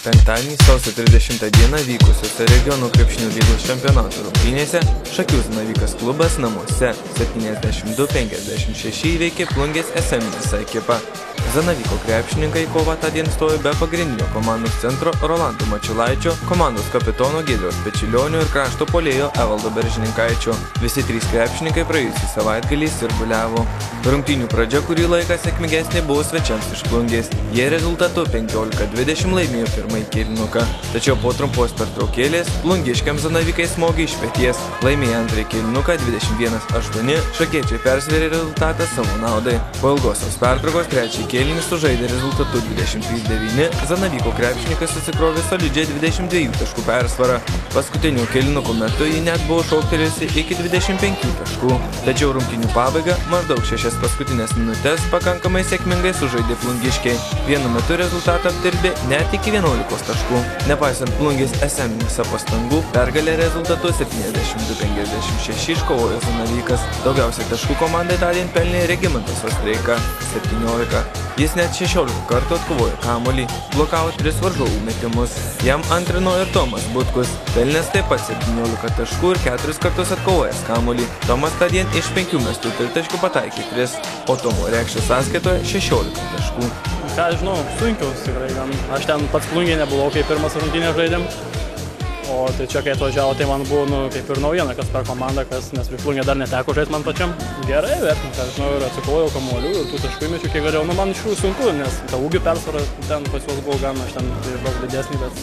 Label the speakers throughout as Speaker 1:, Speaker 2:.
Speaker 1: Penktadienį sausio 30 dieną vykusiuose regionų krepšinio lygos čempionato rungtynėse Šakių Zanavykas klubas namuose 72-56 įveikė Plungės SM visą ekipą. Zanavyko krepšininkai kovą tądien stojo be pagrindinio komandos centro Rolando Mačiulaičio, komandos kapitono Giedriaus Pečilionio ir krašto puolėjo Evaldo Beržininkaičio. Visi trys krepšininkai praėjusį savaitgalį sirguliavo. Rungtynių pradžia kurį laiką sėkmingesnė buvo svečiams iš Plungės. Jie rezultatu 15-20 laimėjo pirmąjį kėlinuką. Tačiau po trumpos pertraukėlės plungiškiams Zanavykai smogė iš peties. Laimėjo antrąjį kėlinuką 21-8, šakiečiai persvėrė rezultatą savo naudai. Po ilgosios pertraukos trečiąjį kėlinį sužaidė rezultatu 23-9, Zanavyko krepšininkai susikrovė solidžią 22 taškų persvarą. Paskutinių kėlinukų metu ji net buvo šoktelėjusi iki 25 taškų. Tačiau rungtynių pabaiga maždaug 6 paskutinės minutės pakankamai sėkmingai sužaidė plungiškiai. Vienu metu rezultatą apdirbė net iki 11 taškų. Nepaisant Plungės SM visą pastangų, pergalę rezultatu 72-56 iškovojo Zanavykas. Daugiausiai taškų komandai tądien pelnė Regimantas Ostreika 17. Jis net 16 kartų atkovojo kamuolį, blokavo 3 varžovų metimus. Jam antrino ir Tomas Butkus, pelnęs taip pat 17 taškų ir 4 kartus atkovojęs kamuolį. Tomas tądien iš 5 mestų tritaškių pataikė 3, o Tomo Rekščio sąskaitoje 16 taškų.
Speaker 2: Ką žinau, sunkiaus tikrai. Aš ten pats Plungėje nebuvau, kai pirmas rungtynės žaidėm. O tai čia, kai atvažiavo, tai man buvo kaip ir naujiena, kas per komandą, nes prieš Plungę dar neteko žaisti man pačiam. Gerai, vertinu, ką žinau, ir atsikovojau kamuolių ir tų taškų įmečių, kiek galėjau. Man iš jų sunku, nes ta ūgių persvara ten pas juos buvo gan, aš ten daug didesnį, bet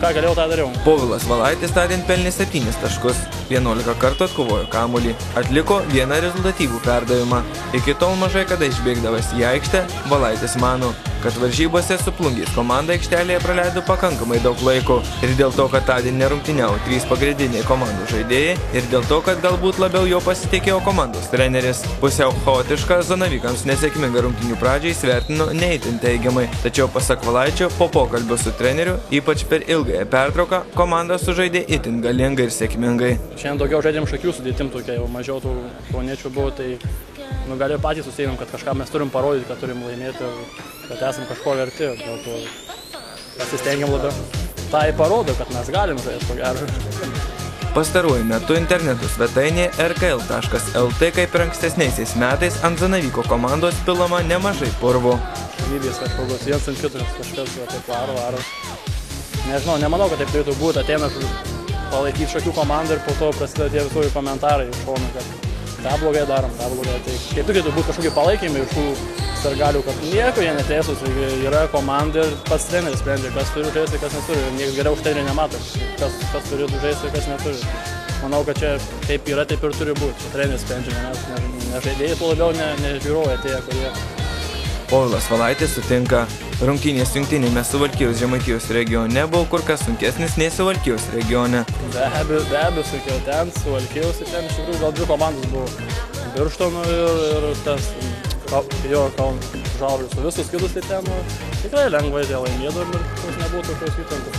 Speaker 2: ką galėjau, tą dariau.
Speaker 1: Povilas Valaitis tądien pelnė 7 taškus, 11 kartų atkovojo kamuolį, atliko vieną rezultatyvų perdavimą. Iki tol mažai kada išbėgdavęs į aikštę, Valaitis mano, kad varžybose su Plungės komanda aikštelėje praleido pakankamai daug laiko ir dėl to, kad tądien nerungtyniavo 3 pagrindiniai komandų žaidėjai ir dėl to, kad galbūt labiau jo pasitikėjo komandos treneris. Pusiau chaotišką Zanavykams nesėkmingą rungtynių pradžią įsvertino ne itin teigiamai, tačiau pasak Valaičio, po pokalbio su treneriu, ypač per ilgąją pertrauką, komanda sužaidė itin galingai ir sėkmingai.
Speaker 2: Šiandien daugiau žaidėm Šakių sudėtim, tokia jau mažiau tų kauniečių buvo, tai gal ir patys susėdėm, kad kažką mes turim parodyti, kad turim laimėti, kad esam kažko verti, dėl to pasistengiam labiau. Tai parodo, kad mes galim žaisti, ko gero.
Speaker 1: Pastaruoju metu interneto svetainė rkl.lt kaip ir ankstesniaisiais metais ant Zanavyko komandos pilama nemažai purvo.
Speaker 2: Lygis kažkokios viens ant kitos, kažkas taip varo. Nežinau, nemanau, kad taip turėtų būti, ateina palaikyti Šakių komandą ir po to prasideda tie visokie komentarai iš šonų, kad tą blogai darom, tą blogai. Tai kaip turėtų būti kažkokie palaikymai iš tų sargalių, kad nieko jie neteisūs, yra komanda ir pats treneris sprendžia, kas turi žaisti, kas neturi. Niekas geriau už trenerį nemato, kas turi žaisti, kas neturi. Manau, kad čia kaip yra, taip ir turi būti. Treneris sprendžia, nes ne žaidėjai, tuo labiau ne žiūrovai atėję, kurie.
Speaker 1: Povilas Valaitis sutinka, rungtynės jungtinėme Suvalkijos Žemaitijos regione buvo kur kas sunkesnis nei Suvalkijos regione.
Speaker 2: Be abejo sunkiau ten, Suvalkijos ir ten iš tikrųjų gal 2 komandos buvo. Birštono ir tas Žalgiris, su visus kitus tai ten tikrai lengvai tie laimėdavo ir nebuvo tokios įtampos.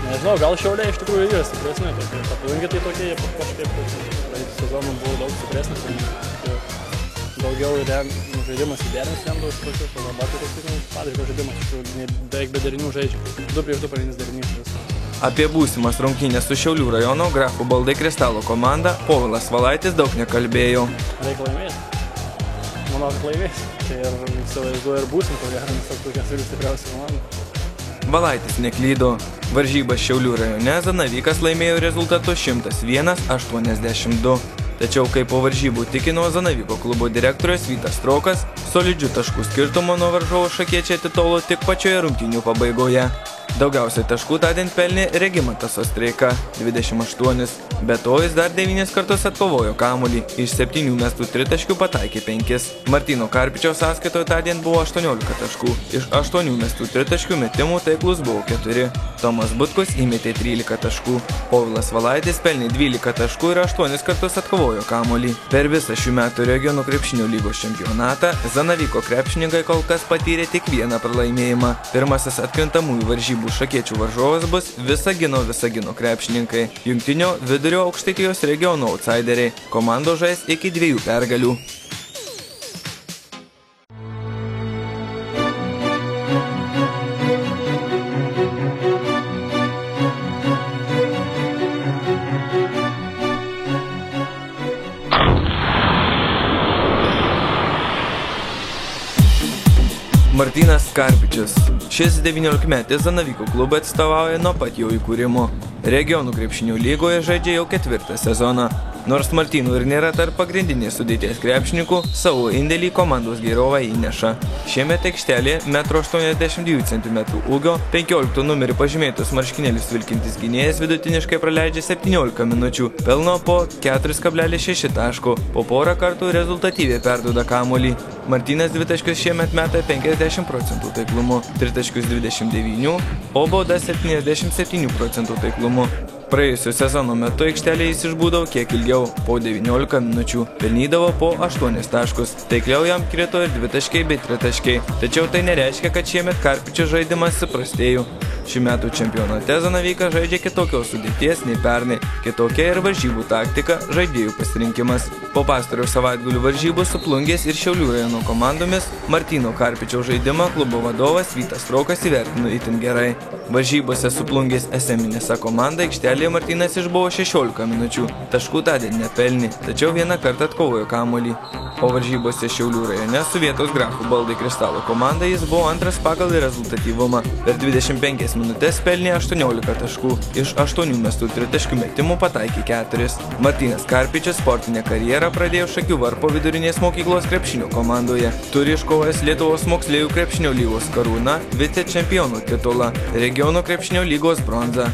Speaker 2: Nežinau, gal Šiauliai iš tikrųjų yra stipresni, Plungė tai tokie kažkaip sezonų buvo daug stipresnis. Daugiau žaidimas įderins jam daug tokius, o dabar tai toks padriko žaidimas, beveik be derinių žaidžia. 2 prieš 2 pagrindinis derinys.
Speaker 1: Apie būsimas rungtynės su Šiaulių rajono Grafų Baldai Kristalo komanda Povilas Valaitis daug nekalbėjo.
Speaker 2: Reikia laimėti. Manau, kad laimės. Tai ir įsivaizduoju ir būsim, ko gero, nes tokias ir stipriausiai komanda.
Speaker 1: Valaitis neklydo. Varžybas Šiaulių rajone Zanavykas laimėjo rezultatu 101-82. Tačiau, kaip po varžybų tikino Zanavyko klubo direktorius Vytas Strokas, solidžių taškų skirtumo nuo varžovo šakiečiai atitolo tik pačioje rungtynių pabaigoje. Daugiausiai taškų tądien pelnė Regimantas Ostreika 28, be to jis dar 9 kartus atkovojo kamuolį, iš 7 mestų tritaškių pataikė 5. Martyno Karpičiaus sąskaitoje tądien buvo 18 taškų, iš 8 mestų tritaškių metimų taiklus buvo 4. Tomas Butkus įmetė 13 taškų, Povilas Valaitis pelnė 12 taškų ir 8 kartus atkovojo kamuolį. Per visą šių metų regionų krepšinio lygos čempionatą Zanavyko krepšininkai kol kas patyrė tik vieną pralaimėjimą. Pirmasis atkrintamųjų varžybų šakiečių varžovas bus Visagino krepšininkai, Jungtinio Vidurio Aukštaitijos regiono outsideriai. Komandos žais iki 2 pergalių. Martynas Karpičius. Šis 19-metis Zanaviko klubą atstovauja nuo pat jo įkūrimo. Regionų krepšinio lygoje žaidžia jau 4. sezoną. Nors Martynų ir nėra tarp pagrindinės sudėties krepšininkų, savo indėlį komandos gerovą įneša. Šiemet aikštelė 1,82 cm ūgio, 15 numerį pažymėtus marškinėlius vilkintis gynėjas vidutiniškai praleidžia 17 minučių, pelno po 4,6 taško, po porą kartų rezultatyviai perduoda kamuolį. Martynas dvitaškius šiemet meta 50% taiklumu, tritaškius 29, o baudas 77% taiklumu. Praėjusio sezono metu aikštelėje jis išbūdavo kiek ilgiau, po 19 minučių, pelnydavo po 8 taškus, taikliau jam krito ir 2 taškai bei 3 taškai, tačiau tai nereiškia, kad šiemet Karpičio žaidimas suprastėjo. Šių metų čempionate Zanavykas žaidžia kitokios sudėties nei pernai, kitokia ir varžybų taktika, žaidėjų pasirinkimas. Po pastarojo savaitgalių varžybų su Plungės ir Šiaulių rajono komandomis Martyno Karpičio žaidimą klubo vadovas Vytas Rokas įvertino itin gerai. Varžybose su Plungės SM-inėse komanda aikštelėje Martynas išbuvo 16 minučių, taškų tądien nepelnė, tačiau vieną kartą atkovojo kamuolį. O varžybose Šiaulių rajone su vietos Grafų Baldai Kristalo komanda jis buvo antras pagal rezultatyvumą. Per 25 minutės pelnė 18 taškų, iš 8 mestų tritaškių metimų pataikė 4. Martynas Karpičius sportinę karjerą pradėjo Šakių Varpo vidurinės mokyklos krepšinio komandoje. Turi iškovojęs Lietuvos moksleivių krepšinio lygos karūną, vicečempionų titulą, regionų krepšinio lygos bronzą.